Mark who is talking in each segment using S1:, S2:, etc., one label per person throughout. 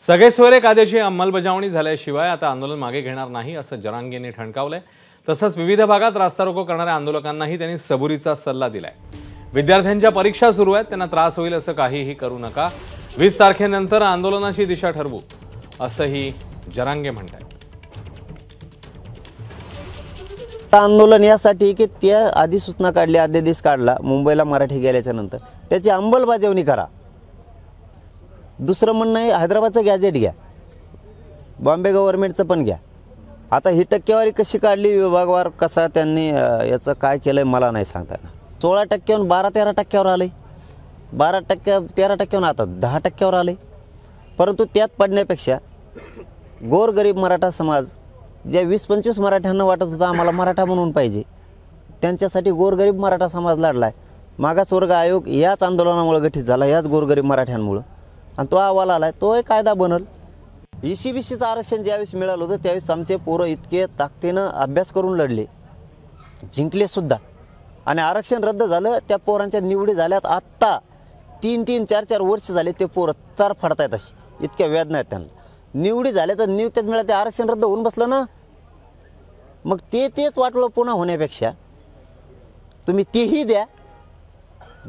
S1: सगळे सोयरे कायद्याची अंमलबजावणी झाल्याशिवाय आता आंदोलन मागे घेणार नाही असं जरांगेंनी ठणकावलंय। तसंच विविध भागात रास्ता रोको करणाऱ्या आंदोलकांनाही त्यांनी सबुरीचा सल्ला दिलाय। विद्यार्थ्यांच्या परीक्षा सुरू आहेत, त्यांना त्रास होईल असं काहीही करू नका। 20 तारखेनंतर आंदोलनाची दिशा ठरवू असंही जरांगे म्हणतात।
S2: आंदोलन यासाठी की त्या अधिसूचना काढली, अध्यादेश काढला मुंबईला मराठी गेल्याच्या नंतर त्याची अंमलबजावणी करा। दुसरं म्हणणं आहे हैदराबादचं गॅजेट घ्या, बॉम्बे गव्हर्नमेंटचं पण घ्या। आता ही टक्केवारी कशी काढली, विभागवार कसा त्यांनी याचं काय केलंय मला नाही सांगता येणार। 16% 12-13% आले, 13% आता 10% आले। परंतु त्यात पडण्यापेक्षा गोरगरीब मराठा समाज ज्या 20-25 मराठ्यांना वाटत होता आम्हाला मराठा म्हणून पाहिजे, त्यांच्यासाठी गोरगरीब मराठा समाज लढलाय। मागासवर्ग आयोग याच आंदोलनामुळे गठीत झाला, याच गोरगरीब मराठ्यांमुळे, आणि तो अहवाल आलाय, तो एक कायदा बनल। ECBCचं आरक्षण ज्यावेळेस मिळालं होतं त्यावेळेस आमचे पोरं इतके ताकदीनं अभ्यास करून लढले, जिंकले सुद्धा, आणि आरक्षण रद्द झालं। त्या पोरांच्या निवडी झाल्यात, आत्ता 3-3, 4-4 वर्ष झाले ते पोरं तर फडतायत, अशी इतक्या वेदना आहेत त्यांना। निवडी झाल्या तर नियुक्त्यात मिळालं, ते आरक्षण रद्द होऊन बसलं ना। मग तेच वाटलं पुन्हा होण्यापेक्षा तुम्ही तेही द्या,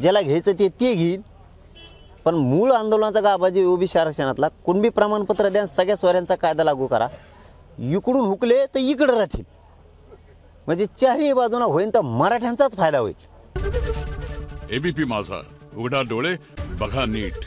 S2: ज्याला घ्यायचं ते घेईल, पण मूळ आंदोलनाचा गाभा जे ओबीसी आरक्षणातला, कुणबी प्रमाणपत्र द्या, सगळ्या सोयऱ्यांचा कायदा लागू करा। इकडून हुकले तर इकडे राहतील, म्हणजे चारही बाजूना होईल तर मराठ्यांचाच फायदा होईल।
S3: एबीपी माझा, उघडा डोळे बघा नीट।